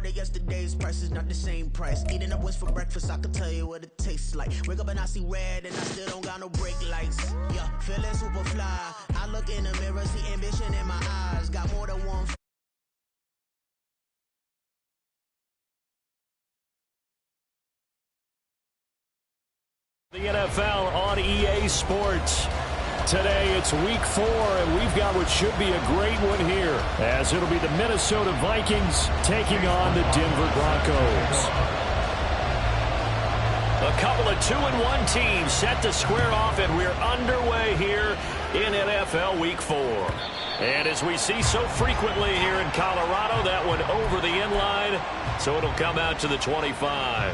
that yesterday's price is not the same price. Eating up what's for breakfast, I can tell you what it tastes like. Wake up and I see red and I still don't got no brake lights. Yeah, feeling super fly. I look in the mirror, see ambition in my eyes. Got more than one. The NFL on EA Sports. Today it's week 4, and we've got what should be a great one here, as it'll be the Minnesota Vikings taking on the Denver Broncos. A couple of 2-1 teams set to square off, and we're underway here in NFL Week 4. And as we see so frequently here in Colorado, that one over the end line, so it'll come out to the 25.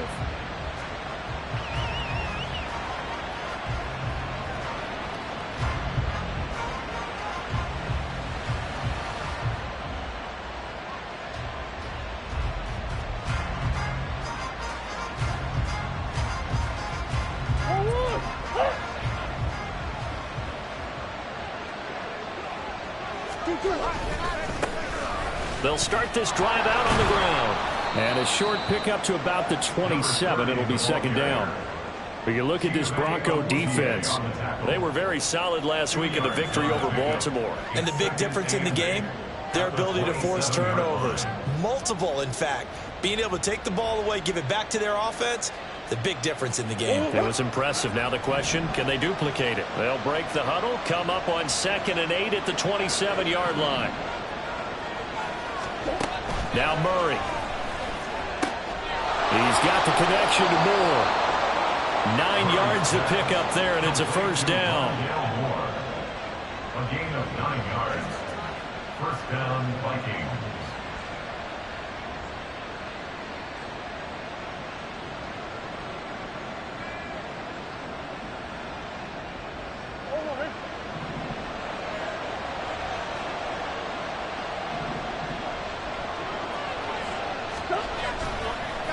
They'll start this drive out on the ground. And a short pickup to about the 27. It'll be second down. But you look at this Bronco defense. They were very solid last week in the victory over Baltimore. And the big difference in the game, their ability to force turnovers. Multiple, in fact. Being able to take the ball away, give it back to their offense, the big difference in the game. It was impressive. Now the question, can they duplicate it? They'll break the huddle, come up on 2nd and 8 at the 27-yard line. Now Murray. He's got the connection to Moore. 9 yards to pick up there, and it's a first down. A gain of 9 yards. First down, Vikings.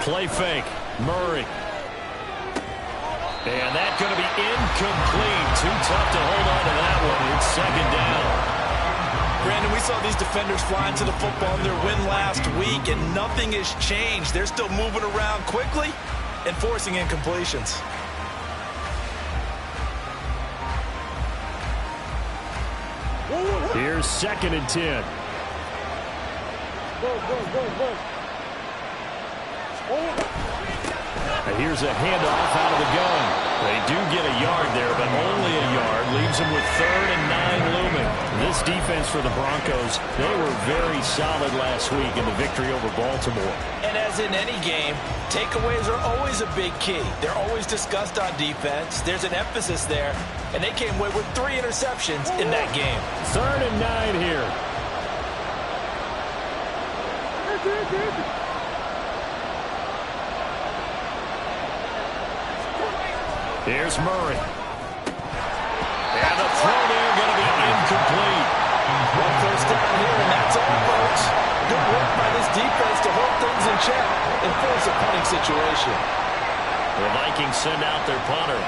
Play fake. Murray. And that's going to be incomplete. Too tough to hold on to that one. It's second down. Brandon, we saw these defenders flying to the football in their win last week, and nothing has changed. They're still moving around quickly and forcing incompletions. Here's 2nd and 10. And here's a handoff out of the gun. They do get a yard there, but only a yard. Leaves them with 3rd and 9 looming. This defense for the Broncos, they were very solid last week in the victory over Baltimore. And as in any game, takeaways are always a big key. They're always discussed on defense. There's an emphasis there, and they came away with 3 interceptions in that game. 3rd and 9 here. Here's Murray. And the throw there going to be incomplete. One first down here, and that's all, folks. Good work by this defense to hold things in check and force a punting situation. The Vikings send out their punter.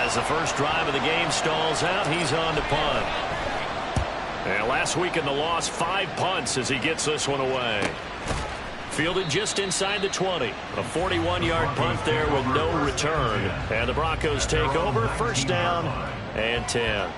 As the first drive of the game stalls out, he's on to punt. And last week in the loss, 5 punts as he gets this one away. Fielded just inside the 20. A 41-yard punt there with no return. And the Broncos take over. First down and 10.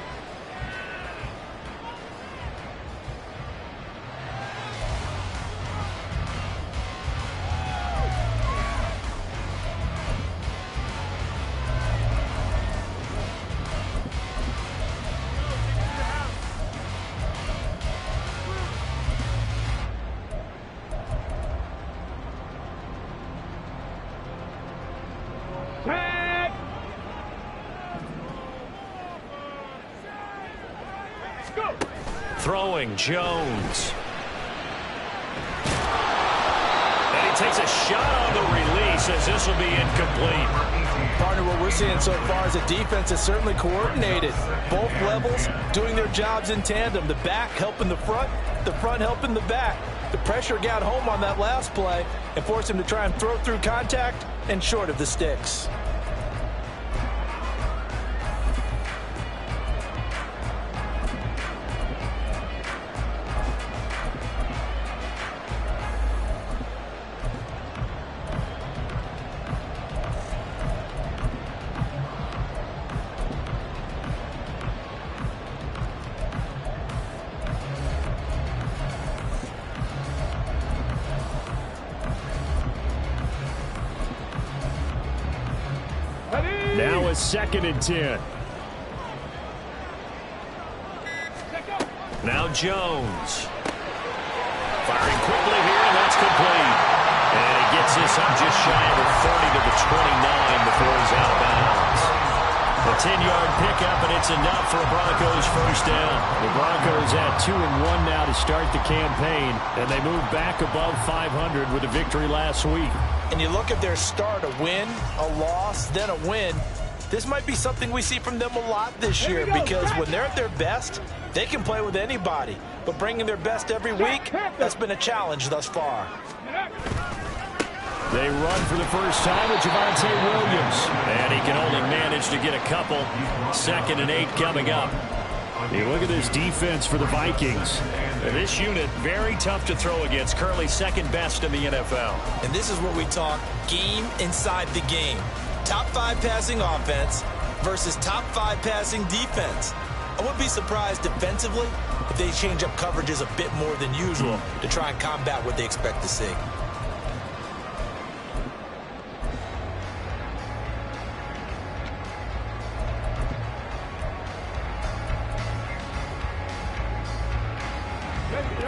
Throwing Jones. And he takes a shot on the release as this will be incomplete. Partner, what we're seeing so far is a defense is certainly coordinated. Both levels doing their jobs in tandem. The back helping the front helping the back. The pressure got home on that last play and forced him to try and throw through contact and short of the sticks. a 2nd and 10. Now Jones. Firing quickly here, and that's complete. And he gets this up just shy of the 30 to the 29 before he's out of bounds. A 10-yard pickup, and it's enough for a Broncos first down. The Broncos at 2-1 now to start the campaign, and they move back above 500 with a victory last week. And you look at their start, a win, a loss, then a win. This might be something we see from them a lot this year because when they're at their best, they can play with anybody. But bringing their best every week, that's been a challenge thus far. They run for the first time with Javonte Williams. And he can only manage to get a couple. 2nd and 8 coming up. Hey, look at this defense for the Vikings. And this unit, very tough to throw against. Currently 2nd best in the NFL. And this is what we talk game inside the game. Top 5 passing offense versus top 5 passing defense. I wouldn't be surprised defensively if they change up coverages a bit more than usual to try and combat what they expect to see.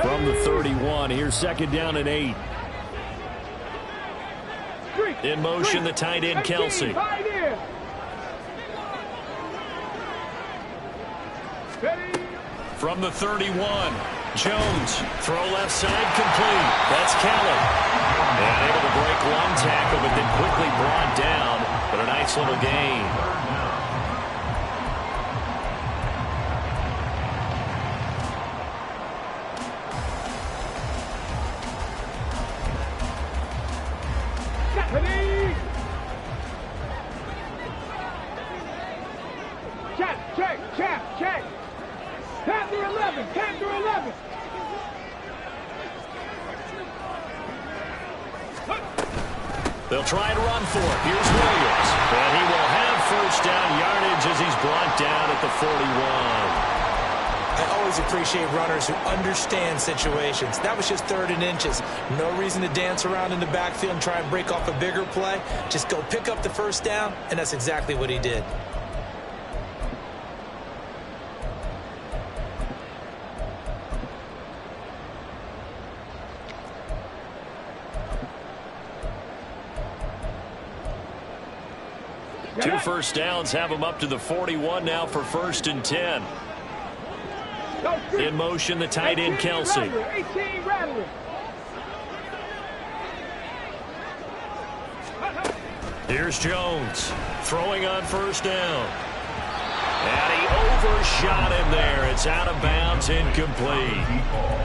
From the 31, here's 2nd down and 8. In motion, the tight end, Kelsey. From the 31, Jones. Throw left side, complete. That's Kelly. And able to break one tackle, but then quickly brought down. But a nice little gain. Check. Panther 11. They'll try and run for it. Here's Williams. And he will have first down yardage as he's brought down at the 41. I always appreciate runners who understand situations. That was just 3rd and inches. No reason to dance around in the backfield and try and break off a bigger play. Just go pick up the first down, and that's exactly what he did. Two first downs have him up to the 41 now for 1st and 10. In motion, the tight end, Kelsey. 18 Rattler. Here's Jones throwing on first down. And he overshot him there. It's out of bounds, incomplete.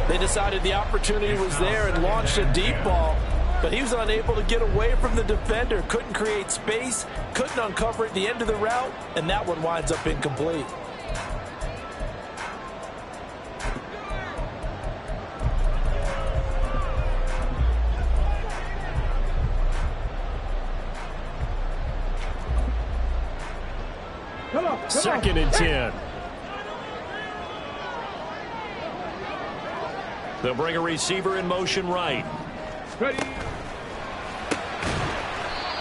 They decided the opportunity was there and launched a deep ball, but he was unable to get away from the defender, couldn't create space, couldn't uncover at the end of the route, and that one winds up incomplete. Come on. 2nd and 10. They'll bring a receiver in motion right. Ready.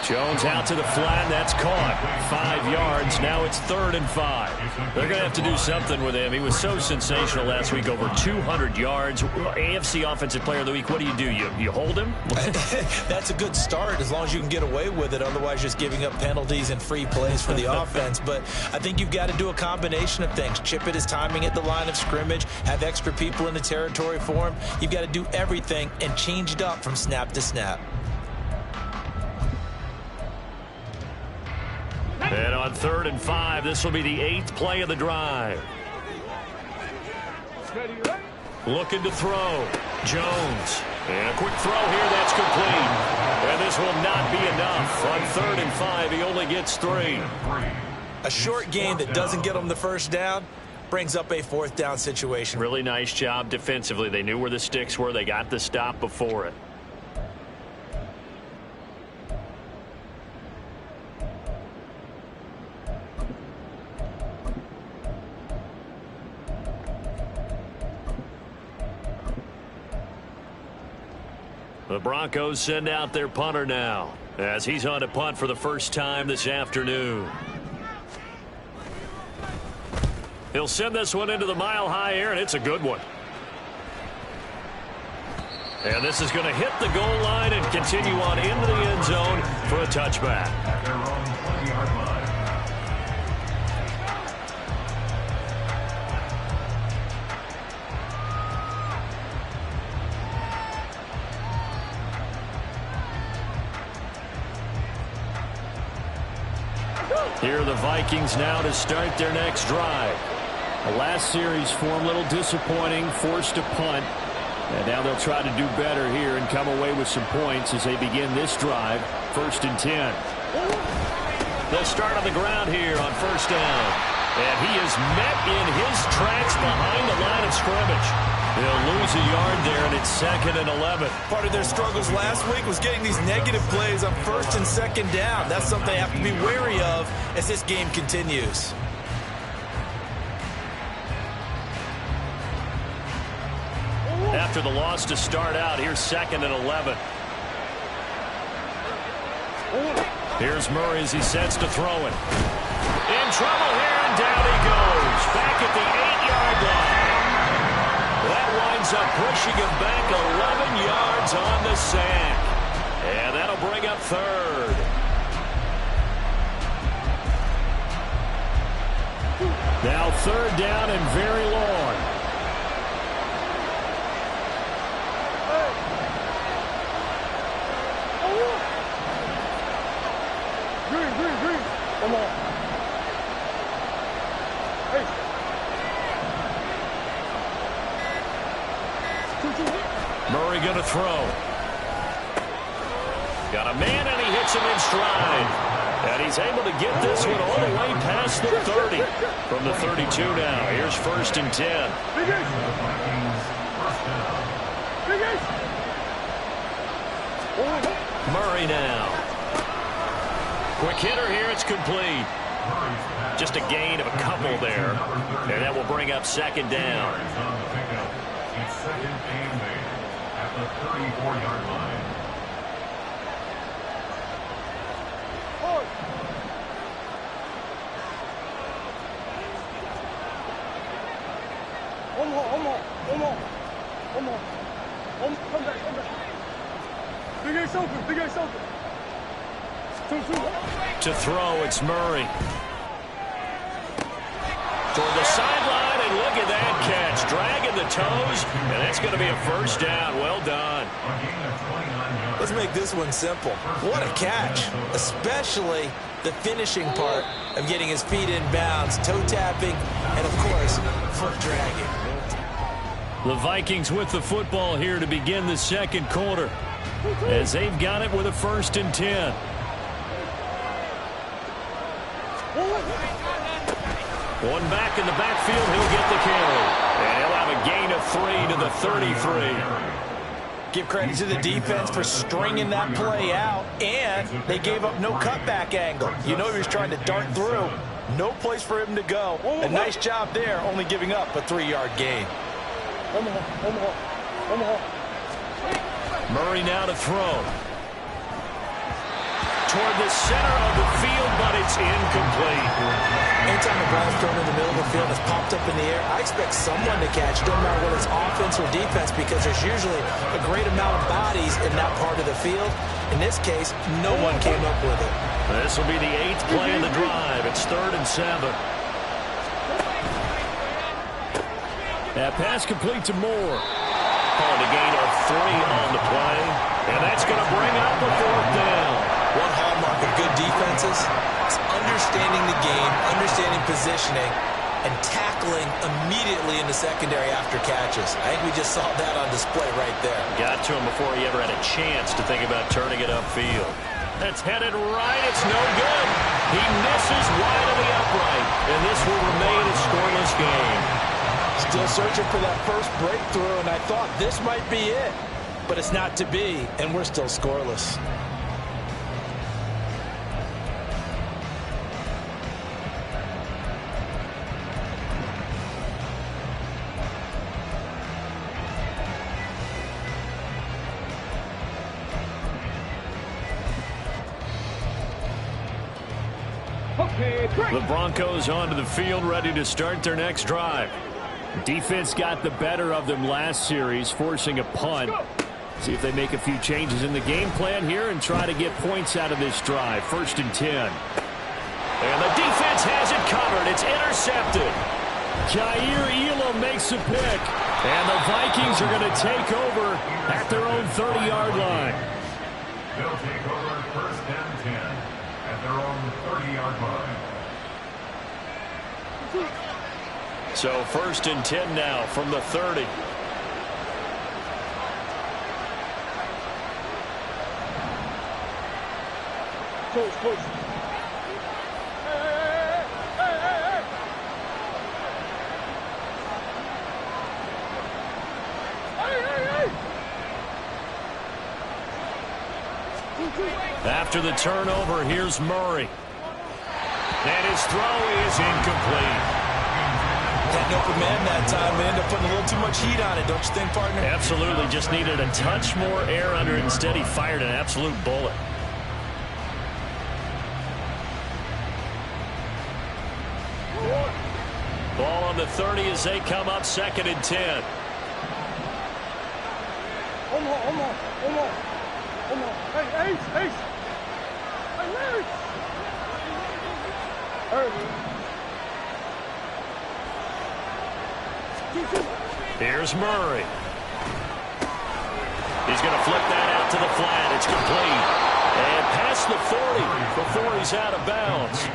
Jones out to the flat. That's caught. 5 yards. Now it's 3rd and 5. They're going to have to do something with him. He was so sensational last week, over 200 yards. AFC Offensive Player of the Week. What do? You hold him? That's a good start as long as you can get away with it. Otherwise, just giving up penalties and free plays for the offense. But I think you've got to do a combination of things. Chip it his timing at the line of scrimmage. Have extra people in the territory for him. You've got to do everything and change it up from snap to snap. And on 3rd and 5, this will be the 8th play of the drive. Looking to throw. Jones. And a quick throw here. That's complete. And this will not be enough. On 3rd and 5, he only gets 3. A short gain that doesn't get him the first down brings up a 4th down situation. Really nice job defensively. They knew where the sticks were. They got the stop before it. The Broncos send out their punter now as he's on to punt for the first time this afternoon. He'll send this one into the mile-high air, and it's a good one. And this is going to hit the goal line and continue on into the end zone for a touchback. At their own 20-yard line. Here are the Vikings now to start their next drive. The last series for them a little disappointing, forced a punt. And now they'll try to do better here and come away with some points as they begin this drive. 1st and 10. They'll start on the ground here on 1st down. And he is met in his tracks behind the line of scrimmage. They'll lose a yard there, and it's 2nd and 11. Part of their struggles last week was getting these negative plays on 1st and 2nd down. That's something they have to be wary of as this game continues. After the loss to start out, here's 2nd and 11. Here's Murray as he sets to throw it. In trouble here, and down he goes. Back at the 8-yard line. That winds up pushing him back 11 yards on the sack. And that'll bring up 3rd. Now 3rd down and very long. Green. Come on. Hey. Murray going to throw. Got a man, and he hits him in stride. And he's able to get this one all the way past the 30. From the 32 now. Here's 1st and 10. Murray now. Quick hitter here. It's complete. Just a gain of a couple there. And that will bring up 2nd down. It's 2nd and 8 at the 34-yard line. Come back. Big Ace open. To throw, it's Murray. Toward the sideline, and look at that catch. Dragging the toes, and that's going to be a 1st down. Well done. Let's make this one simple. What a catch, especially the finishing part of getting his feet in bounds, toe tapping, and of course, foot dragging. The Vikings with the football here to begin the 2nd quarter, as they've got it with a 1st and 10. One back in the backfield, he'll get the carry. And he'll have a gain of 3 to the 33. Give credit to the defense for stringing that play out, and they gave up no cutback angle. You know he was trying to dart through. No place for him to go. A nice job there, only giving up a 3-yard gain. Murray now to throw. Toward the center of the field, but it's incomplete. Anytime the ball's thrown in the middle of the field, it's popped up in the air, I expect someone to catch, no matter whether it's offense or defense, because there's usually a great amount of bodies in that part of the field. In this case, no one came up with it. This will be the 8th play of the drive. It's 3rd and 7. That pass complete to Moore. Called a gain of 3 on the play. And that's going to bring up the 4th down. One hallmark of good defenses is understanding the game, understanding positioning, and tackling immediately in the secondary after catches. I think we just saw that on display right there. Got to him before he ever had a chance to think about turning it upfield. That's headed right. It's no good. He misses wide of the upright. And this will remain a scoreless game. Still searching for that first breakthrough, and I thought this might be it. But it's not to be, and we're still scoreless. The Broncos onto the field, ready to start their next drive. Defense got the better of them last series, forcing a punt. See if they make a few changes in the game plan here and try to get points out of this drive. 1st and 10. And the defense has it covered. It's intercepted. Jair Elam makes a pick. And the Vikings are going to take over at their own 30-yard line. They'll take over 1st and 10 at their own 30-yard line. So 1st and 10 now from the 30. Close. After the turnover, here's Murray. And his throw is incomplete. Had no command that time. They ended up putting a little too much heat on it, don't you think, partner? Absolutely. Just needed a touch more air under it. Instead, he fired an absolute bullet. Ball on the 30 as they come up 2nd and 10. Omar. Hey, Ace. Hey, Larry. Here's Murray. He's going to flip that out to the flat. It's complete. And past the 40 before he's out of bounds.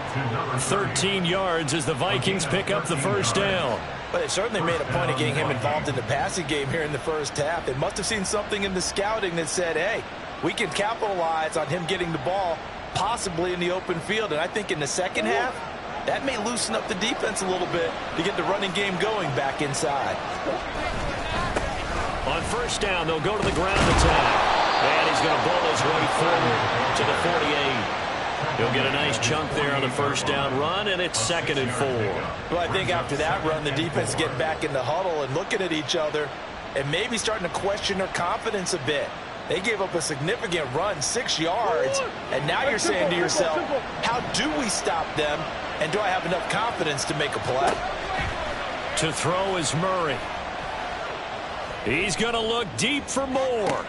13 yards as the Vikings pick up the 1st down. But they certainly made a point of getting him involved in the passing game here in the 1st half. They must have seen something in the scouting that said, hey, we can capitalize on him getting the ball possibly in the open field. And I think in the 2nd half, that may loosen up the defense a little bit to get the running game going back inside. On 1st down, they'll go to the ground attack. And he's going to bowl his way forward to the 48. He'll get a nice chunk there on the 1st down run, and it's 2nd and 4. Well, I think after that run, the defense is getting back in the huddle and looking at each other and maybe starting to question their confidence a bit. They gave up a significant run, 6 yards, and now you're saying to yourself, how do we stop them, and do I have enough confidence to make a play? To throw is Murray. He's going to look deep for more.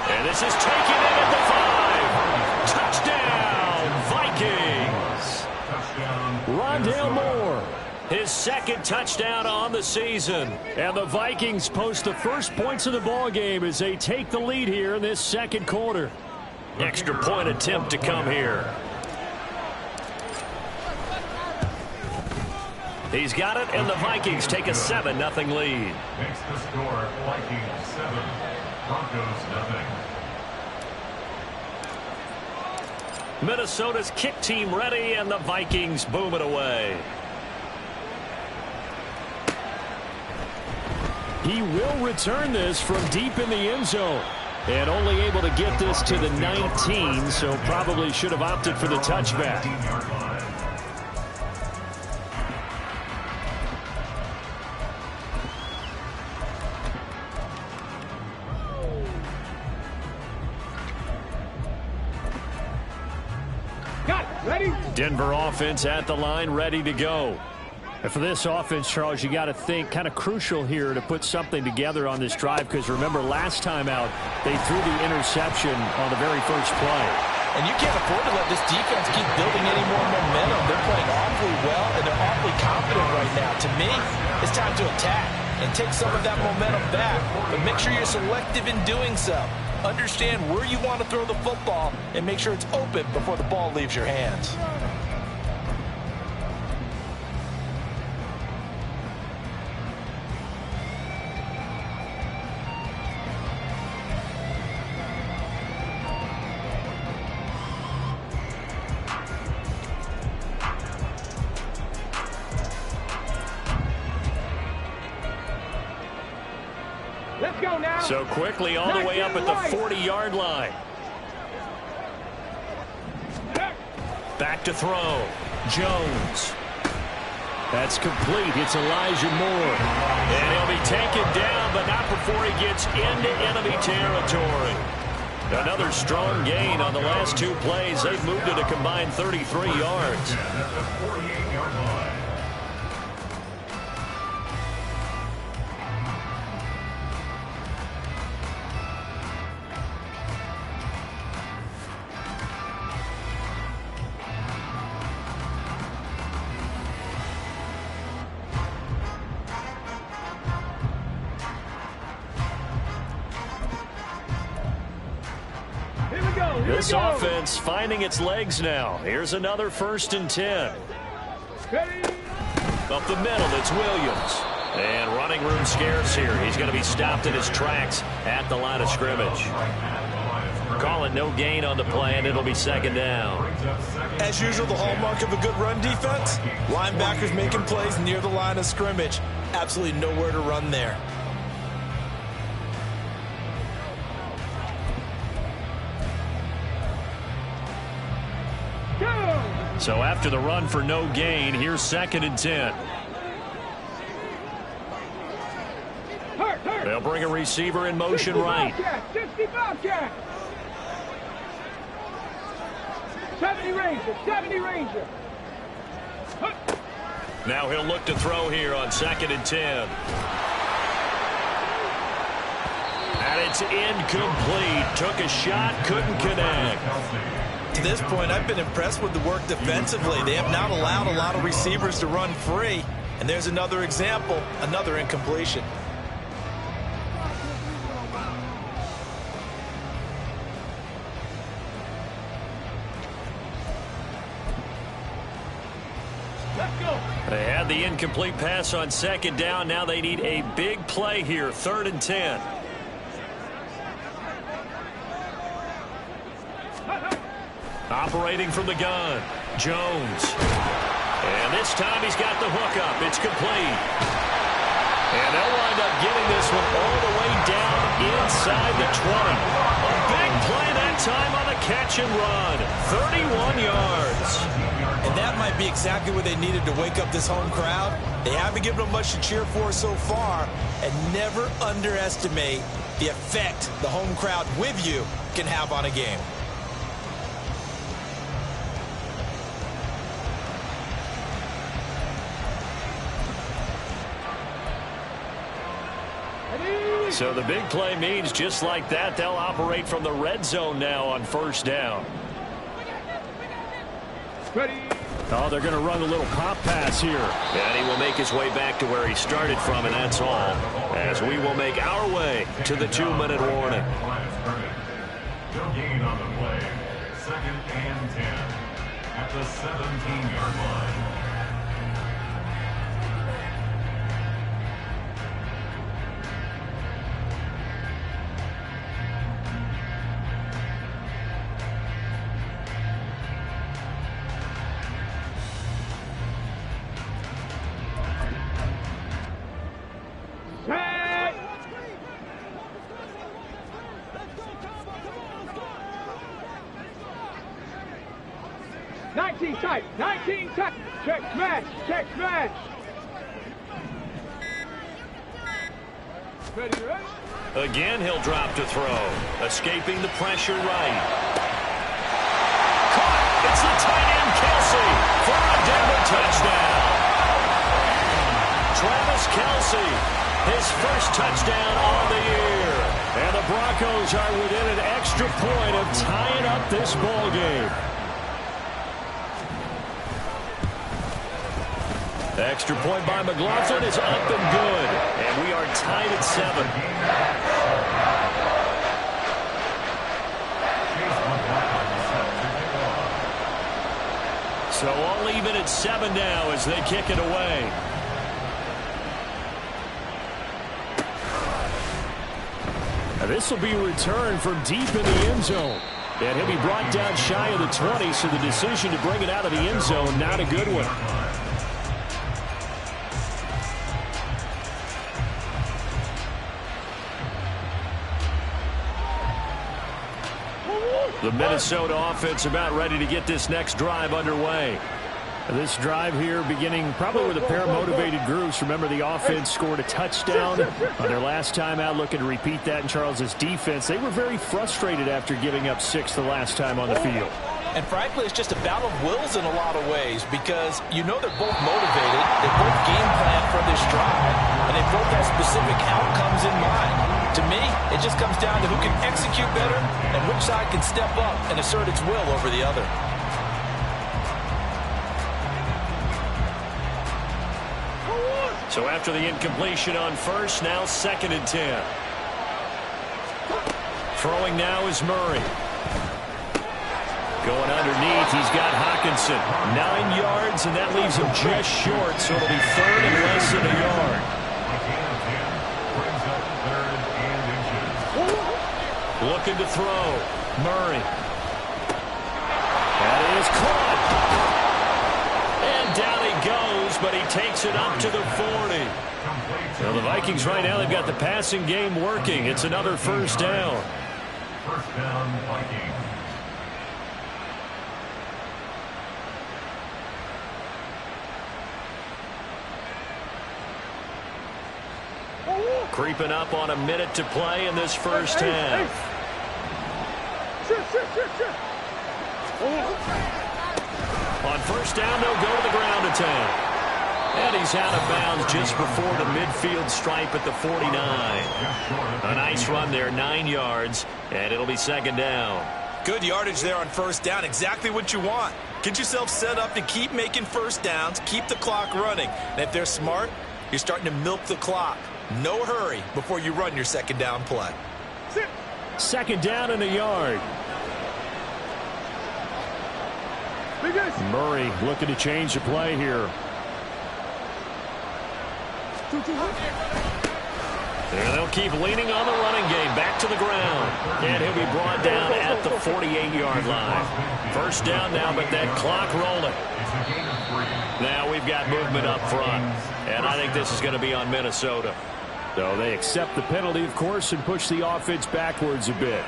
And this is taken in at the 5. Touchdown, Vikings. Rondale Moore. His 2nd touchdown on the season. And the Vikings post the first points of the ball game as they take the lead here in this 2nd quarter. Extra point attempt to come here. He's got it, and the Vikings take a 7-0 lead. Makes the score Vikings 7, Broncos 0. Minnesota's kick team ready, and the Vikings boom it away. He will return this from deep in the end zone. And only able to get this to the 19, so probably should have opted for the touchback. Denver offense at the line, ready to go. And for this offense, Charles, you got to think kind of crucial here to put something together on this drive, because remember last time out they threw the interception on the very first play. And you can't afford to let this defense keep building any more momentum. They're playing awfully well, and they're awfully confident right now. To me, it's time to attack and take some of that momentum back, but make sure you're selective in doing so. Understand where you want to throw the football and make sure it's open before the ball leaves your hands. Let's go now. So quickly all the way up at the 40-yard line. Back to throw. Jones. That's complete. It's Elijah Moore. And he'll be taken down, but not before he gets into enemy territory. Another strong gain on the last 2 plays. They've moved it a combined 33 yards. At the 48-yard line. This offense finding its legs now. Here's another 1st and 10. Up the middle, it's Williams. And running room scarce here. He's going to be stopped in his tracks at the line of scrimmage. Calling no gain on the play, and it'll be 2nd down. As usual, the hallmark of a good run defense, linebackers making plays near the line of scrimmage. Absolutely nowhere to run there. So after the run for no gain, here's 2nd and 10. They'll bring a receiver in motion right. 60 Bobcat. 70 Ranger, 70 Ranger. Now he'll look to throw here on 2nd and 10. And it's incomplete. Took a shot, couldn't connect. To this point, I've been impressed with the work defensively. They have not allowed a lot of receivers to run free. And there's another example, another incompletion. They had the incomplete pass on 2nd down. Now they need a big play here, 3rd and 10. Operating from the gun, Jones. And this time he's got the hookup. It's complete. And they'll wind up getting this one all the way down inside the 20. A big play that time on the catch and run. 31 yards. And that might be exactly what they needed to wake up this home crowd. They haven't given them much to cheer for so far. And never underestimate the effect the home crowd with you can have on a game. So the big play means just like that, they'll operate from the red zone now on 1st down. Oh, they're going to run a little pop pass here. And he will make his way back to where he started from, and that's all. As we will make our way to the 2-minute warning. No gain on the play. 2nd and 10 at the 17-yard line. Tight, 19 tight. Check smash, check smash. Ready, ready? Again, he'll drop to throw. Escaping the pressure right. Caught. It's the tight end, Kelsey, for a Denver touchdown. Travis Kelsey, his first touchdown on the year. And the Broncos are within an extra point of tying up this ball game. Extra point by McLaughlin is up and good. And we are tied at 7. So all even at 7 now as they kick it away. Now this will be a return from deep in the end zone. And he'll be brought down shy of the 20, so the decision to bring it out of the end zone, not a good one. The Minnesota offense about ready to get this next drive underway. This drive here beginning probably with a pair of motivated groups. Remember, the offense scored a touchdown on their last time out, looking to repeat that in Charles's defense. They were very frustrated after giving up 6 the last time on the field. And frankly, it's just a battle of wills in a lot of ways because you know they're both motivated, they both game plan for this drive, and they both have specific outcomes in mind. To me, it just comes down to who can execute better and which side can step up and assert its will over the other. So after the incompletion on first, now 2nd and 10. Throwing now is Murray. Going underneath, he's got Hawkinson. 9 yards, and that leaves him just short, so it'll be 3rd and less than a yard. Looking to throw. Murray. That is caught. And down he goes, but he takes it up to the 40. Well, the Vikings right now, they've got the passing game working. It's another first down. First down, Vikings. Creeping up on a minute to play in this first half. On first down, they'll go to the ground attack. And he's out of bounds just before the midfield stripe at the 49. A nice run there, 9 yards, and it'll be 2nd down. Good yardage there on first down, exactly what you want. Get yourself set up to keep making first downs, keep the clock running. And if they're smart, you're starting to milk the clock. No hurry before you run your 2nd down play. 2nd down and a yard. Murray looking to change the play here. And they'll keep leaning on the running game. Back to the ground. And he'll be brought down at the 48-yard line. First down now, but that clock rolling. Now we've got movement up front. And I think this is going to be on Minnesota. So they accept the penalty, of course, and push the offense backwards a bit.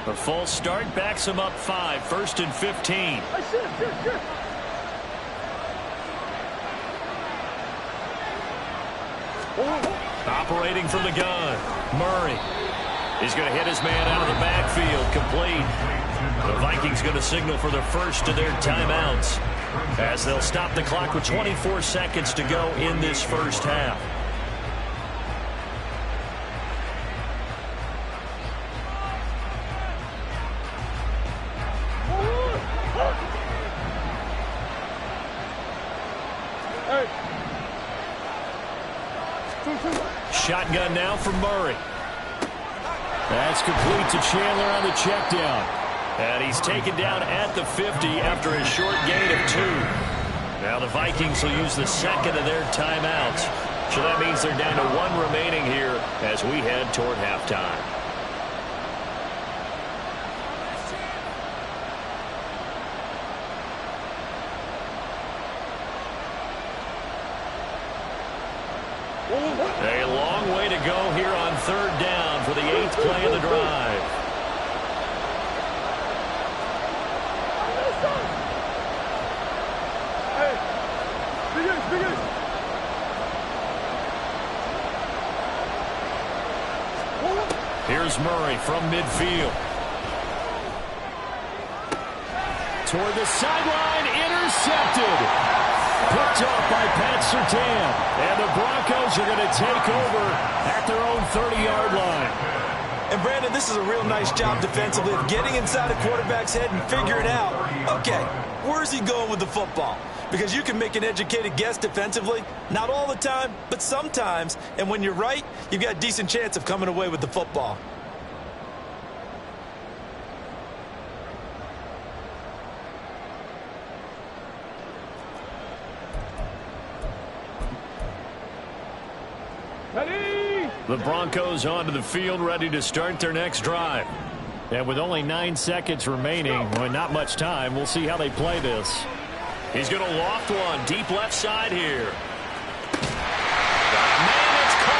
A false start backs him up 5. 1st and 15. Operating from the gun. Murray. He's going to hit his man out of the backfield. Complete. The Vikings going to signal for the first of their timeouts as they'll stop the clock with 24 seconds to go in this first half. Shotgun now from Murray. That's complete to Chandler on the check down. And he's taken down at the 50 after a short gain of 2. Now the Vikings will use the 2nd of their timeouts. So that means they're down to 1 remaining here as we head toward halftime. A long way to go here on 3rd down for the 8th play of the drive. Here's Murray from midfield. Toward the sideline, intercepted. Picked off by Pat Surtain. And the Broncos are going to take over at their own 30-yard line. And Brandon, this is a real nice job defensively of getting inside a quarterback's head and figuring out, okay, where's he going with the football? Because you can make an educated guess defensively, not all the time, but sometimes. And when you're right, you've got a decent chance of coming away with the football. The Broncos onto the field, ready to start their next drive. And with only 9 seconds remaining, well, not much time, we'll see how they play this. He's going to loft one deep left side here. Man, it's caught.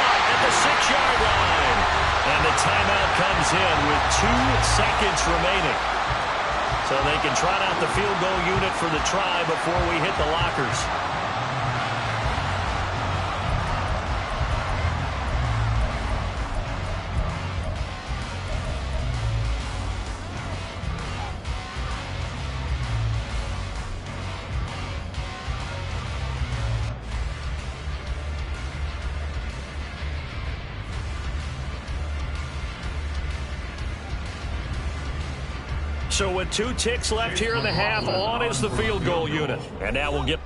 And the timeout comes in with 2 seconds remaining. So they can trot out the field goal unit for the try before we hit the lockers. So with 2 ticks left here in the half, on is the field goal unit. And now we'll get...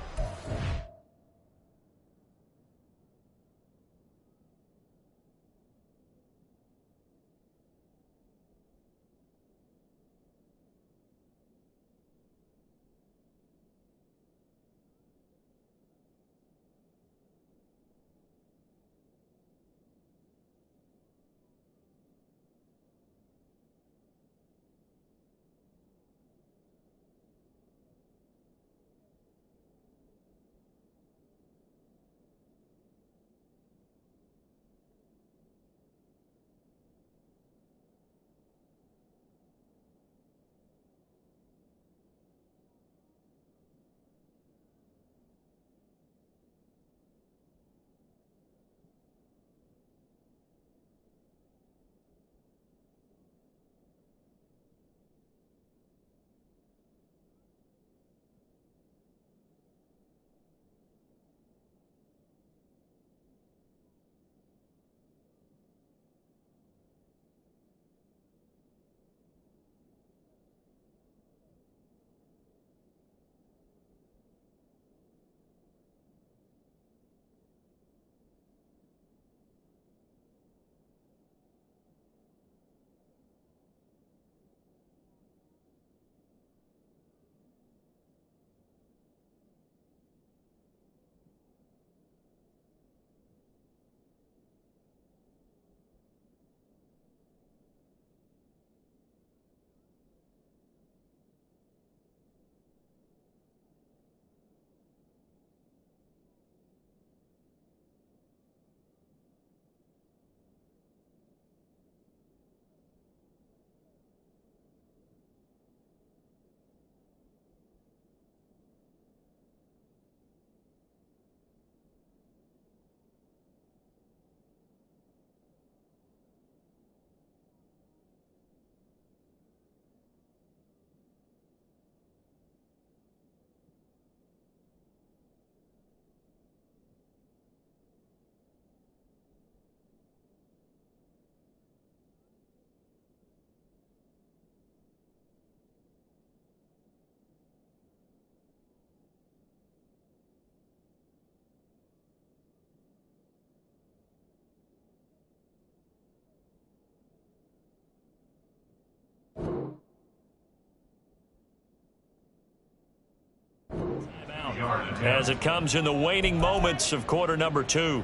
As it comes in the waning moments of quarter number 2.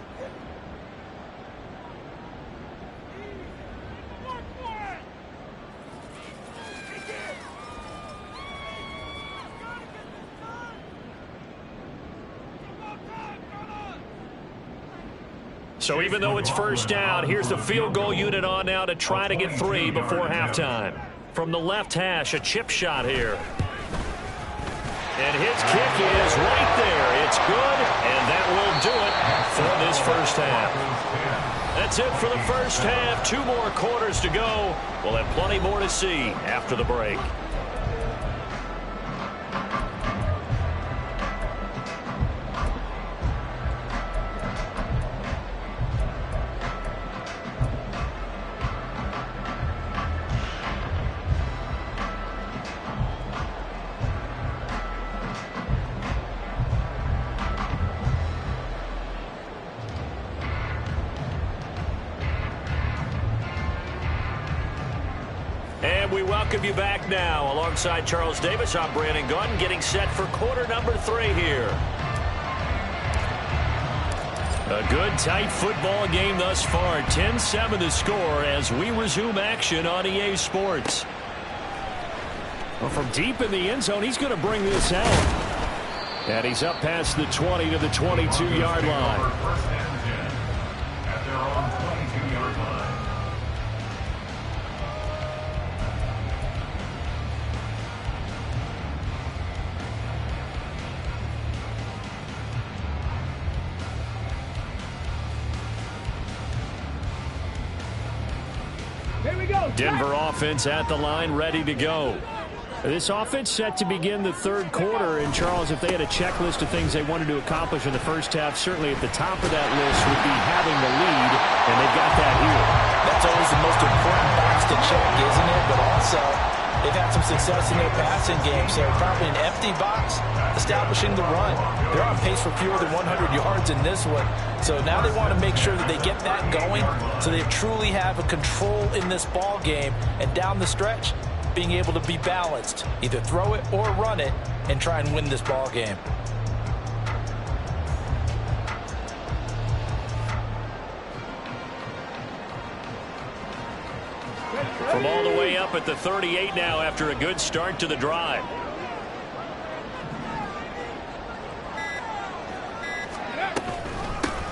So even though it's first down, here's the field goal unit on now to try to get 3 before halftime. From the left hash, a chip shot here. And his kick is right there. It's good, and that will do it for this first half. That's it for the first half. 2 more quarters to go. We'll have plenty more to see after the break. We welcome you back now. Alongside Charles Davis, I'm Brandon Gunn, getting set for quarter number 3 here. A good, tight football game thus far. 10-7 the score as we resume action on EA Sports. Well, from deep in the end zone, he's going to bring this out. And he's up past the 20 to the 22-yard line. Denver offense at the line, ready to go. This offense set to begin the third quarter. And, Charles, if they had a checklist of things they wanted to accomplish in the first half, certainly at the top of that list would be having the lead, and they've got that here. That's always the most important box to check, isn't it? But also, they've had some success in their passing game, so probably an empty box establishing the run. They're on pace for fewer than 100 yards in this one. So now they want to make sure that they get that going so they truly have a control in this ball game. And down the stretch, being able to be balanced, either throw it or run it, and try and win this ball game. From all the way up at the 38 now after a good start to the drive.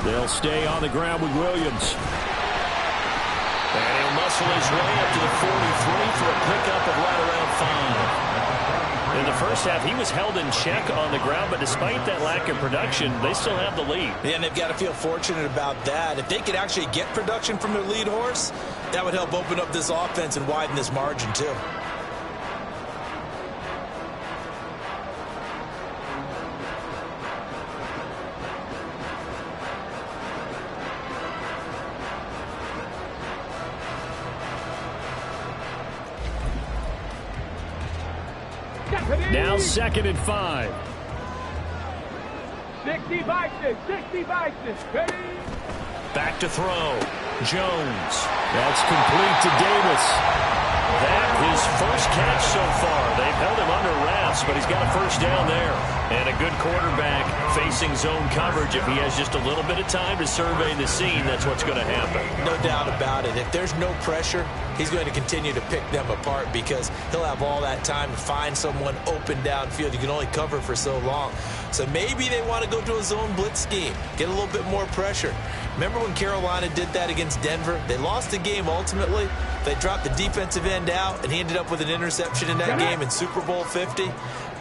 They'll stay on the ground with Williams. And he'll muscle his way up to the 43 for a pickup of right around 5. In the first half, he was held in check on the ground, but despite that lack of production, they still have the lead. Yeah, and they've got to feel fortunate about that. If they could actually get production from their lead horse, that would help open up this offense and widen this margin, too. Now 2nd and 5. 60 Vikings, 60 Vikings, ready? Back to throw. Jones. That's complete to Davis. That his first catch so far. They've held him under wraps, but he's got a first down there. And a good quarterback facing zone coverage. If he has just a little bit of time to survey the scene, that's what's going to happen. No doubt about it. If there's no pressure, he's going to continue to pick them apart because he'll have all that time to find someone open downfield. You can only cover for so long. So maybe they want to go to a zone blitz scheme, get a little bit more pressure. Remember when Carolina did that against Denver? They lost the game ultimately. They dropped the defensive end out, and he ended up with an interception in that game in Super Bowl 50.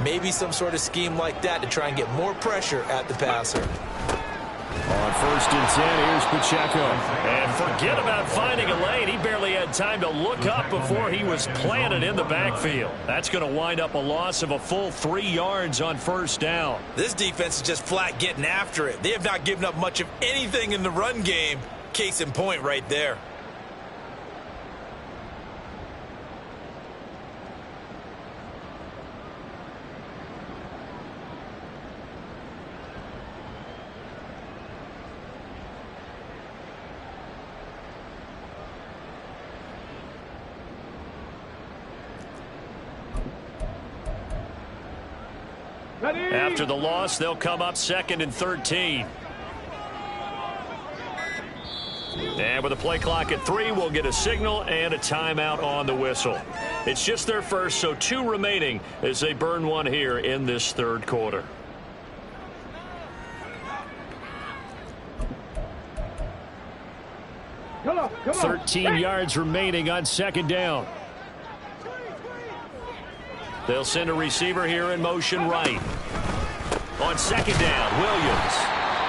Maybe some sort of scheme like that to try and get more pressure at the passer. On 1st and 10, here's Pacheco. And forget about finding a lane. He barely had time to look up before he was planted in the backfield. That's going to wind up a loss of a full 3 yards on 1st down. This defense is just flat getting after it. They have not given up much of anything in the run game. Case in point right there. After the loss, they'll come up 2nd and 13. And with a play clock at 3, we'll get a signal and a timeout on the whistle. It's just their first, so 2 remaining as they burn one here in this 3rd quarter. Come on. 13 yards remaining on 2nd down. They'll send a receiver here in motion right. On 2nd down, Williams.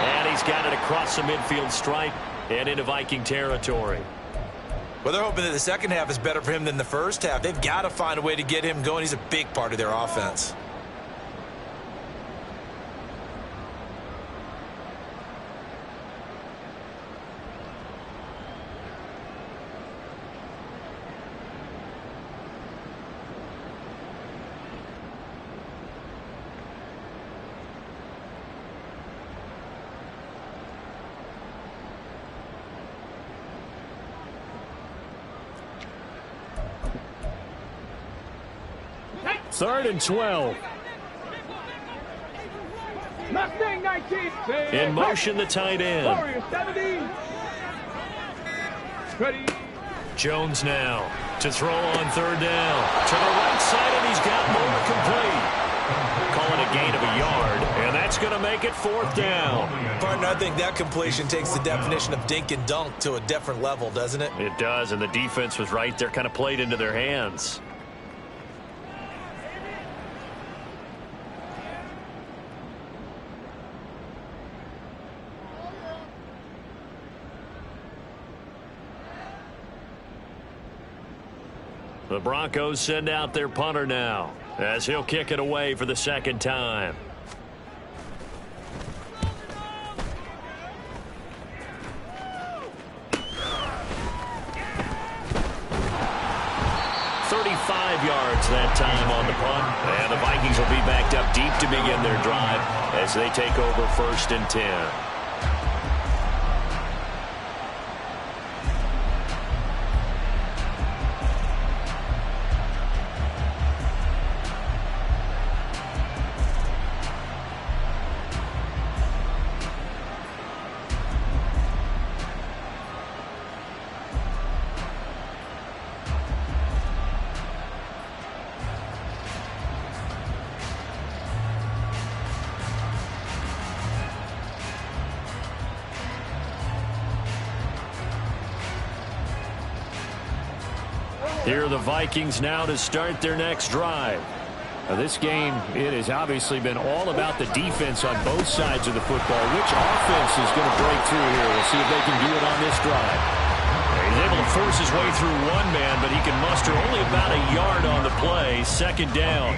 And he's got it across the midfield stripe and into Viking territory. Well, they're hoping that the second half is better for him than the first half. They've got to find a way to get him going. He's a big part of their offense. Third and 12. Mustang 19. In motion, the tight end. Warrior 17. Ready. Jones now to throw on 3rd down. To the right side, and he's got more complete. Call it a gain of a yard, and that's going to make it 4th down. Partner, I think that completion takes the definition of dink and dunk to a different level, doesn't it? It does, and the defense was right there, kind of played into their hands. The Broncos send out their punter now as he'll kick it away for the second time. Yards that time on the punt, and the Vikings will be backed up deep to begin their drive as they take over 1st and 10. Here are the Vikings now to start their next drive. This game, it has obviously been all about the defense on both sides of the football. Which offense is going to break through here? We'll see if they can do it on this drive. He's able to force his way through one man, but he can muster only about a yard on the play. 2nd down.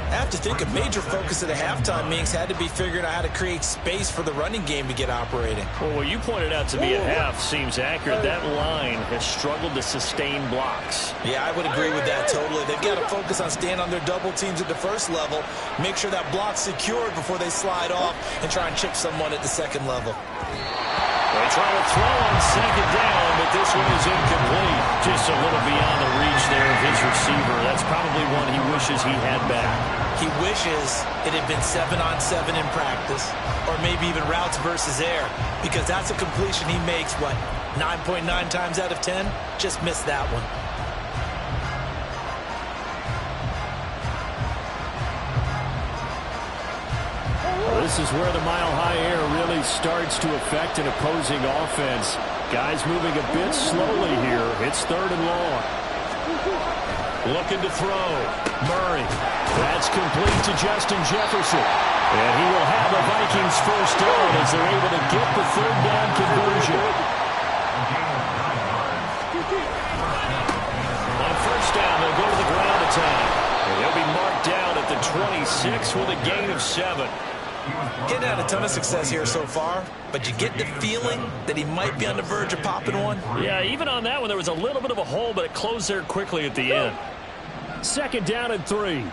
I have to think a major focus of the halftime meetings had to be figuring out how to create space for the running game to get operating. Well, what you pointed out to me at half seems accurate. That line has struggled to sustain blocks. Yeah, I would agree with that totally. They've got to focus on staying on their double teams at the first level, make sure that block's secured before they slide off and try and chip someone at the second level. They try to throw on 2nd down, but this one is incomplete. Just a little beyond the reach there of his receiver. That's probably one he wishes he had back. He wishes it had been 7-on-7 in practice, or maybe even routes versus air, because that's a completion he makes, what, 9.9 times out of 10? Just missed that one. This is where the mile-high air really starts to affect an opposing offense. Guys moving a bit slowly here. It's 3rd and long. Looking to throw. Murray. That's complete to Justin Jefferson. And he will have the Vikings 1st down as they're able to get the 3rd down conversion. On 1st down, they'll go to the ground attack. And they'll be marked down at the 26 with a gain of 7. Getting had a ton of success here so far, but you get the feeling that he might be on the verge of popping one. Yeah, even on that one, there was a little bit of a hole, but it closed there quickly at the end. 2nd down and 3.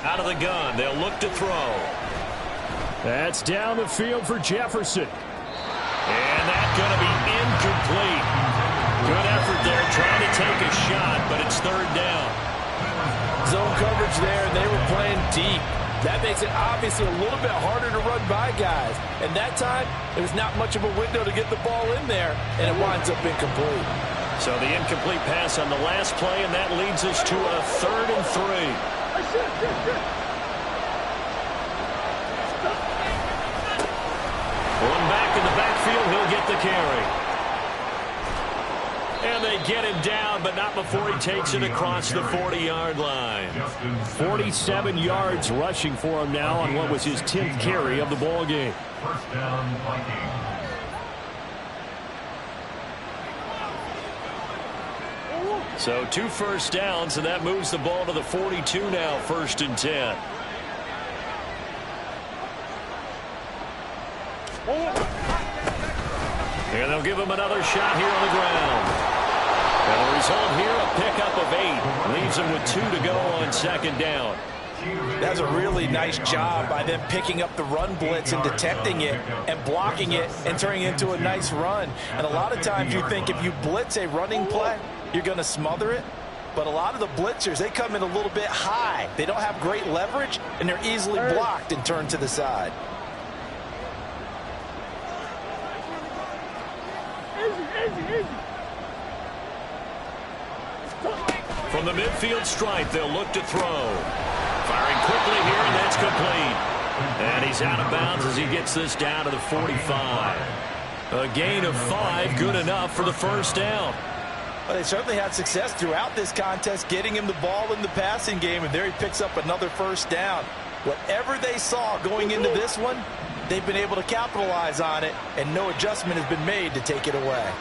Out of the gun, they'll look to throw. That's down the field for Jefferson. And that's going to be incomplete. Good effort there, trying to take a shot, but it's 3rd down. Zone coverage there, and they were playing deep. That makes it obviously a little bit harder to run by guys. And that time, there was not much of a window to get the ball in there, and it winds up incomplete. So the incomplete pass on the last play, and that leads us to a 3rd and 3. One back in the backfield, he'll get the carry. And they get him down, but not before he takes it across the 40-yard line. 47 yards rushing for him now on what was his 10th carry of the ball game. 1st down, Vikings. So 2 first downs, and that moves the ball to the 42 now, 1st and 10. And they'll give him another shot here on the ground. And the result here, a pickup of 8. Leaves him with 2 to go on 2nd down. That's a really nice job by them picking up the run blitz and detecting it and blocking it and turning it into a nice run. And a lot of times you think if you blitz a running play, you're going to smother it. But a lot of the blitzers, they come in a little bit high. They don't have great leverage, and they're easily blocked and turned to the side. From the midfield stripe, they'll look to throw. Firing quickly here, and that's complete. And he's out of bounds as he gets this down to the 45. A gain of 5, good enough for the 1st down. Well, they certainly had success throughout this contest, getting him the ball in the passing game, and there he picks up another 1st down. Whatever they saw going into this one, they've been able to capitalize on it, and no adjustment has been made to take it away.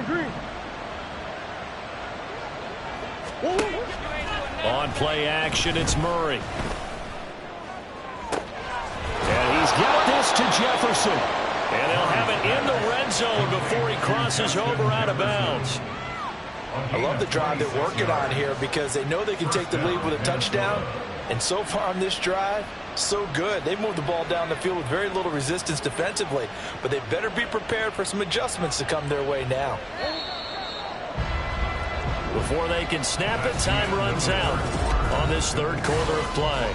Green. On play action, it's Murray. And he's got this to Jefferson. And they'll have it in the red zone before he crosses over out of bounds. I love the drive they're working on here because they know they can take the lead with a touchdown. And so far on this drive, so good. They've moved the ball down the field with very little resistance defensively. But they better be prepared for some adjustments to come their way now. Before they can snap it, time runs out on this third quarter of play.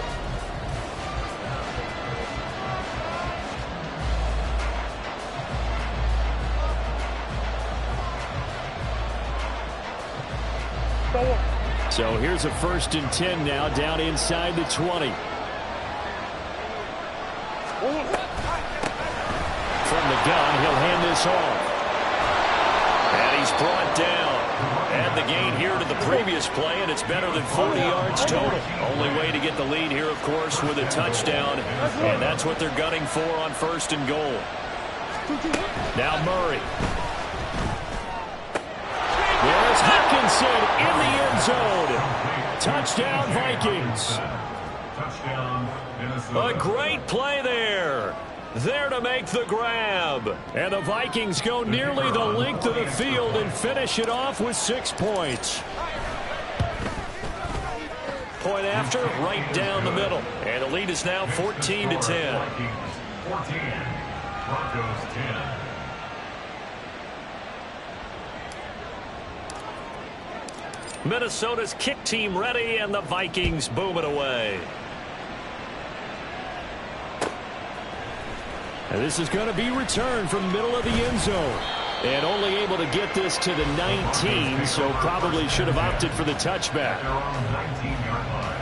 So here's a 1st and 10 now, down inside the 20. From the gun, he'll hand this off. And he's brought down. And the gain here to the previous play, and it's better than 40 yards total. Only way to get the lead here, of course, with a touchdown. And that's what they're gunning for on 1st and goal. Now Murray. There's Hawkinson in the end zone. Touchdown, Vikings. A great play there. There to make the grab. And the Vikings go nearly the length of the field and finish it off with 6 points. Point after, right down the middle. And the lead is now 14-10. 14, Broncos 10. Minnesota's kick team ready, and the Vikings boom it away. And this is going to be returned from the middle of the end zone. And only able to get this to the 19, so probably should have opted for the touchback. They're on the 19-yard line.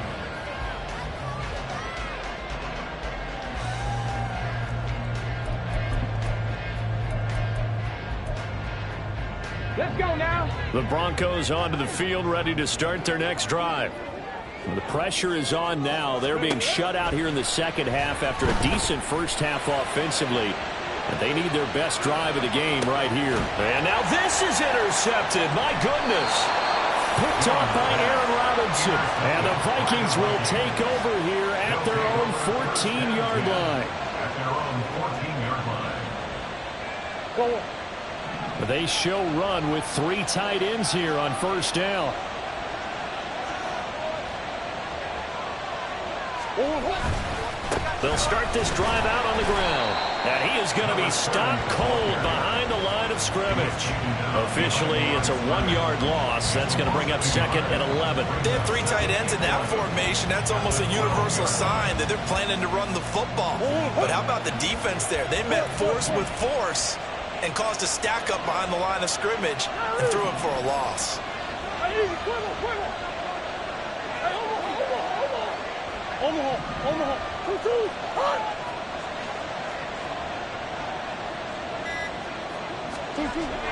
Let's go now. The Broncos onto the field, ready to start their next drive. The pressure is on now. They're being shut out here in the second half after a decent first half offensively. And they need their best drive of the game right here. And now this is intercepted. My goodness. Picked off by Aaron Robinson. And the Vikings will take over here at their own 14-yard line. At their own 14-yard line. They show run with 3 tight ends here on 1st down. They'll start this drive out on the ground. And he is going to be stopped cold behind the line of scrimmage. Officially, it's a 1-yard loss. That's going to bring up 2nd and 11. They have 3 tight ends in that formation. That's almost a universal sign that they're planning to run the football. But how about the defense there? They met force with force and caused a stack up behind the line of scrimmage and threw him for a loss.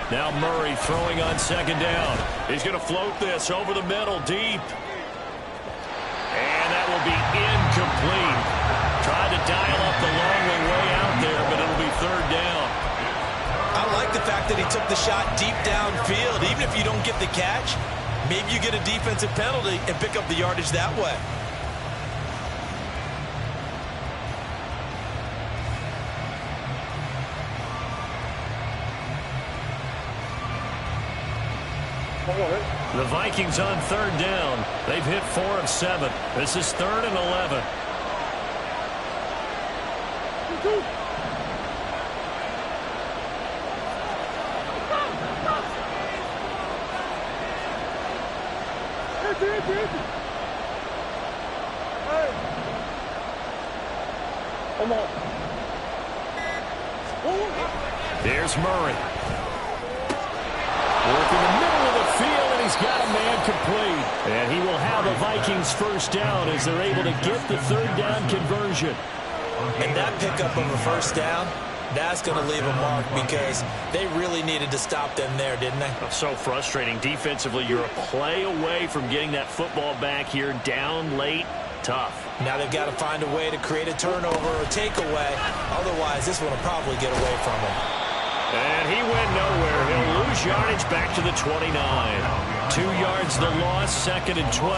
Now Murray throwing on 2nd down. He's going to float this over the middle deep. And that will be incomplete. Tried to dial up the long way out there, but it'll be 3rd down. I like the fact that he took the shot deep downfield. Even if you don't get the catch, maybe you get a defensive penalty and pick up the yardage that way. The Vikings on 3rd down. They've hit 4 of 7. This is 3rd and 11. There's Murray. Working the middle of the field, and he's got a man complete. And he will have a Vikings 1st down as they're able to get the 3rd down conversion. And that pickup of a 1st down That's going to leave a mark because they really needed to stop them there, didn't they? So frustrating. Defensively, you're a play away from getting that football back here, down late, tough. Now they've got to find a way to create a turnover or takeaway. Otherwise, this one will probably get away from them. And he went nowhere. He'll lose yardage back to the 29. 2 yards the loss, 2nd and 12.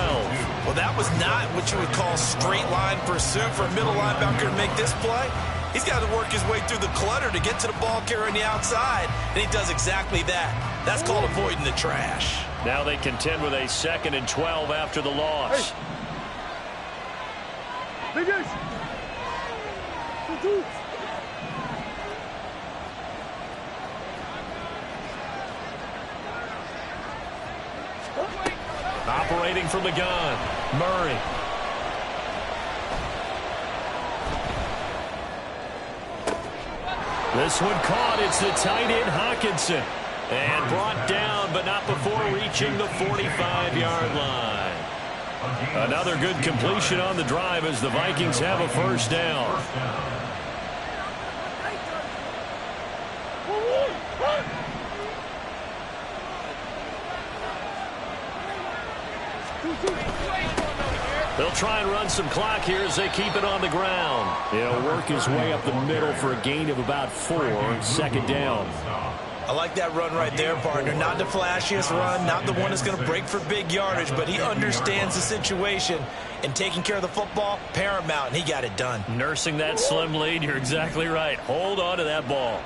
Well, that was not what you would call straight line pursuit for a middle linebacker to make this play. He's got to work his way through the clutter to get to the ball carrier on the outside, and he does exactly that. That's called avoiding the trash. Now they contend with a 2nd and 12 after the loss. Operating from the gun, Murray. This one caught. It's the tight end, Hawkinson. And brought down, but not before reaching the 45-yard line. Another good completion on the drive as the Vikings have a first down. They'll try and run some clock here as they keep it on the ground. He'll work his way up the middle for a gain of about 4, 2nd down. I like that run right there, partner. Not the flashiest run, not the one that's going to break for big yardage, but he understands the situation, and taking care of the football, paramount, and he got it done. Nursing that slim lead, you're exactly right. Hold on to that ball.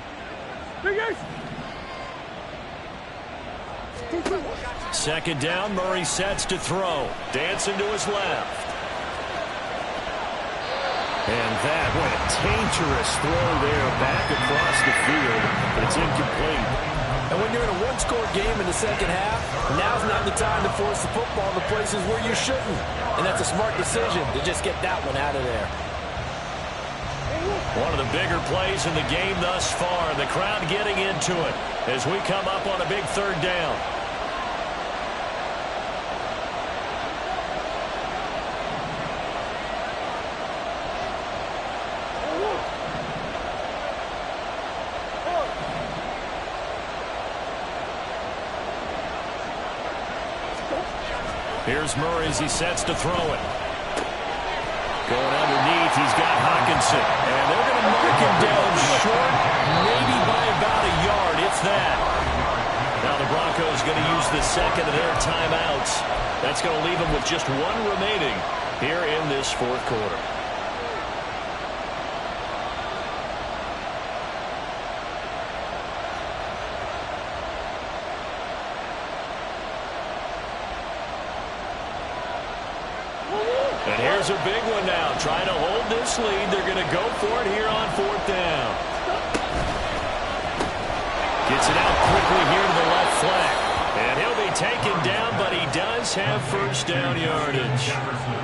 2nd down, Murray sets to throw. Dancing to his left. And that, what a dangerous throw there back across the field, but it's incomplete. And when you're in a one-score game in the second half, now's not the time to force the football in the places where you shouldn't. And that's a smart decision to just get that one out of there. One of the bigger plays in the game thus far. The crowd getting into it as we come up on a big 3rd down. Here's Murray as he sets to throw it. Going underneath, he's got Hawkinson. And they're going to mark him down short, maybe by about a yard, if that. Now the Broncos going to use the 2nd of their timeouts. That's going to leave them with just 1 remaining here in this 4th quarter. And here's a big one now. Trying to hold this lead. They're going to go for it here on 4th down. Gets it out quickly here to the left flank. And he'll be taken down, but he does have first down yardage.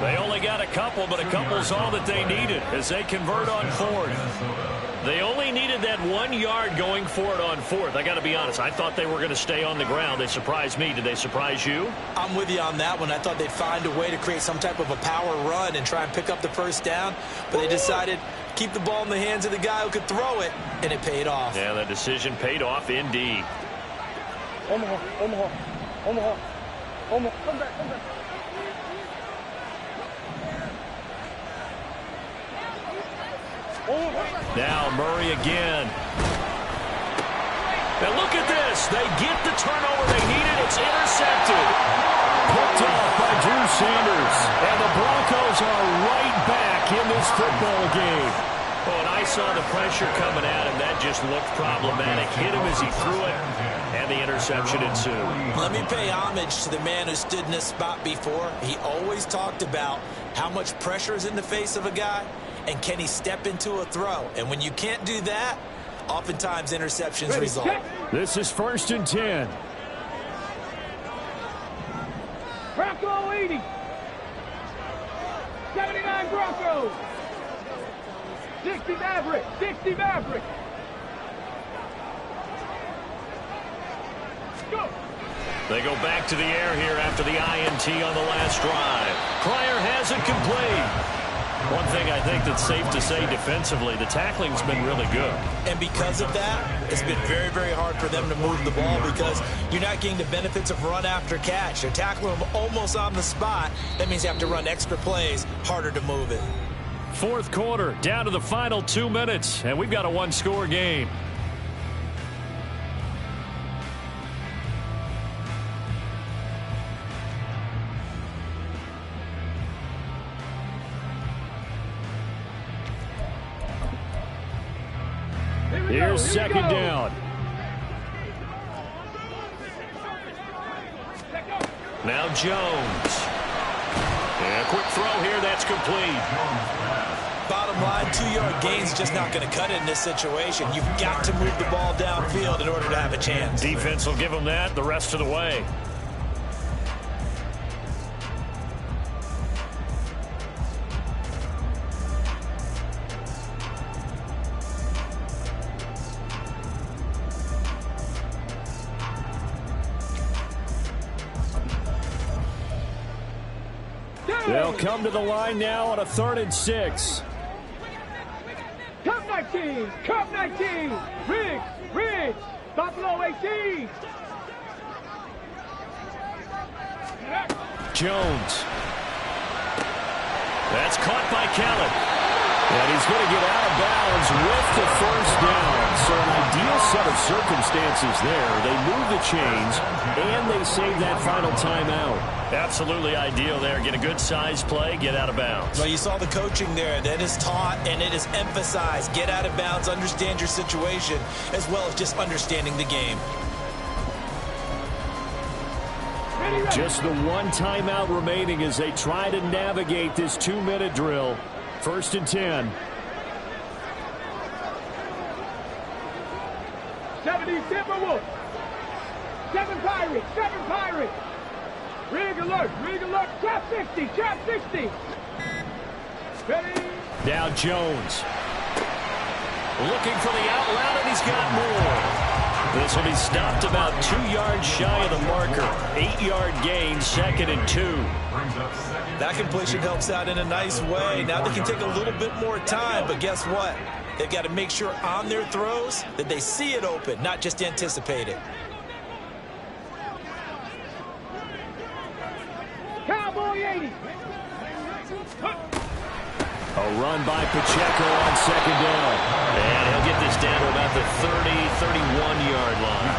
They only got a couple, but a couple's all that they needed as they convert on 4th. They only needed that 1 yard going for it on 4th. I got to be honest. I thought they were going to stay on the ground. They surprised me. Did they surprise you? I'm with you on that one. I thought they'd find a way to create some type of a power run and try and pick up the first down, but they decided to keep the ball in the hands of the guy who could throw it, and it paid off. Yeah, that decision paid off indeed. Omaha, Omaha, Omaha, Omaha, come back, come back. Now Murray again. Now look at this. They get the turnover they needed. It's intercepted. Picked off by Drew Sanders. And the Broncos are right back in this football game. Oh, and I saw the pressure coming at him. That just looked problematic. Hit him as he threw it, and the interception ensued. Let me pay homage to the man who stood in this spot before. He always talked about how much pressure is in the face of a guy, and can he step into a throw? And when you can't do that, oftentimes interceptions result. This is 1st and 10. Bronco 80. 79 Broncos. 60 Maverick. 60 Maverick. Go. They go back to the air here after the INT on the last drive. Pryor has it complete. One thing I think that's safe to say defensively, the tackling's been really good. And because of that, it's been very, very hard for them to move the ball because you're not getting the benefits of run after catch. They're tackling them almost on the spot. That means you have to run extra plays, harder to move it. Fourth quarter, down to the final 2 minutes, and we've got a one-score game. Here's second down. Now Jones. And a quick throw here, that's complete. Bottom line, 2-yard gain's just not going to cut it in this situation. You've got to move the ball downfield in order to have a chance. Defense will give them that the rest of the way. They'll come to the line now on a 3rd and 6. Cup 19, Cup 19, Riggs, Buffalo 18. Jones. That's caught by Kellen. And he's going to get out of bounds with the first down. So an ideal set of circumstances there. They move the chains, and they save that final timeout. Absolutely ideal there. Get a good size play, get out of bounds. Well, you saw the coaching there. That is taught and it is emphasized. Get out of bounds, understand your situation, as well as just understanding the game. Just the one timeout remaining as they try to navigate this 2-minute drill. 1st and 10. 70 Timberwolves. 7 Pirates. Rig alert. Trap 60. Ready. Now Jones. Looking for the out route, and he's got more. This will be stopped about 2 yards shy of the marker. 8-yard gain, 2nd and 2. That completion helps out in a nice way. Now they can take a little bit more time, but guess what? They've got to make sure on their throws that they see it open, not just anticipate it. Cowboy 80. A run by Pacheco on 2nd down. And he'll get this down to about the 31-yard line.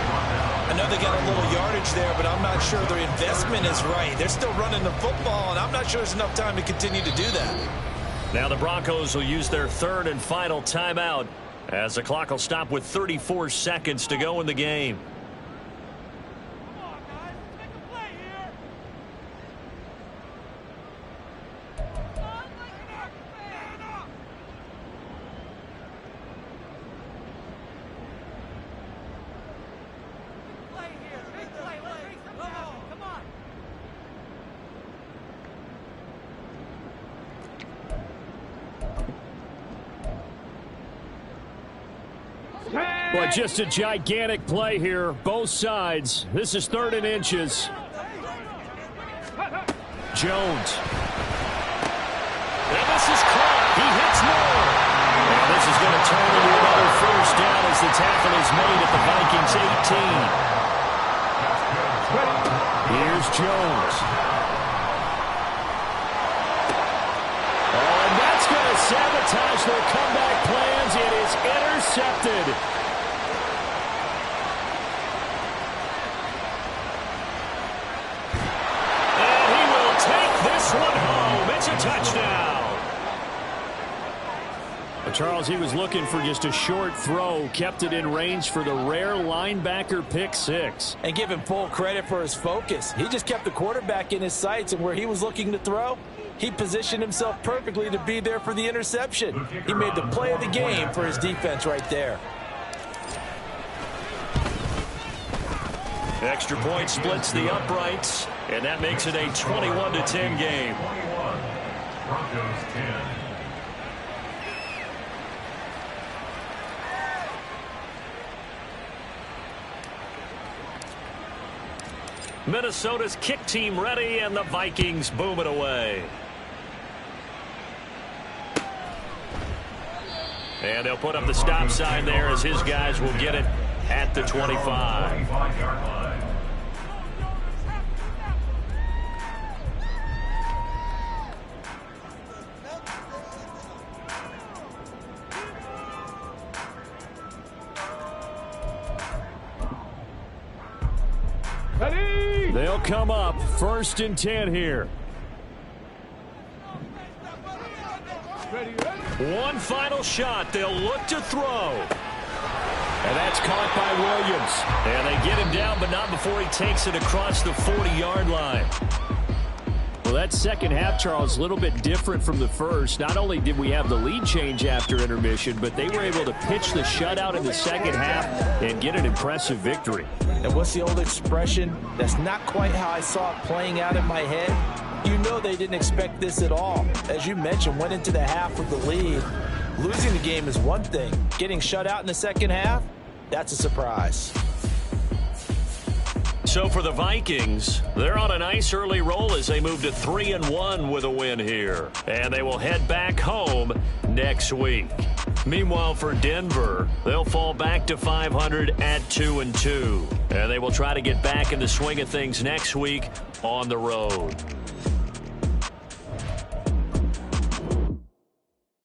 I know they got a little yardage there, but I'm not sure their investment is right. They're still running the football, and I'm not sure there's enough time to continue to do that. Now the Broncos will use their 3rd and final timeout as the clock will stop with 34 seconds to go in the game. But just a gigantic play here, both sides. This is 3rd and inches. Jones. And this is caught. He hits more. And this is going to turn into another 1st down as the tackle is made at the Vikings 18. Here's Jones. Oh, and that's going to sabotage their comeback plans. It is intercepted. One home. It's a touchdown. Charles, he was looking for just a short throw, kept it in range for the rare linebacker pick 6. And give him full credit for his focus. He just kept the quarterback in his sights, and where he was looking to throw, he positioned himself perfectly to be there for the interception. He made the play of the game for his defense right there. Extra point splits the uprights, and that makes it a 21-10 game. 21, Broncos 10. Minnesota's kick team ready, and the Vikings boom it away. And they'll put up the stop sign there as his guys will get it at the 25. 25-yard line. They'll come up 1st and 10 here. One final shot. They'll look to throw. And that's caught by Williams. And they get him down, but not before he takes it across the 40-yard line. Well, that second half, Charles, a little bit different from the first. Not only did we have the lead change after intermission, but they were able to pitch the shutout in the second half and get an impressive victory. And what's the old expression? That's not quite how I saw it playing out in my head. You know they didn't expect this at all. As you mentioned, went into the half with the lead. Losing the game is one thing. Getting shut out in the second half, that's a surprise. So for the Vikings, they're on a nice early roll as they move to 3-1 with a win here. And they will head back home next week. Meanwhile, for Denver, they'll fall back to 500 at 2-2. And they will try to get back in the swing of things next week on the road.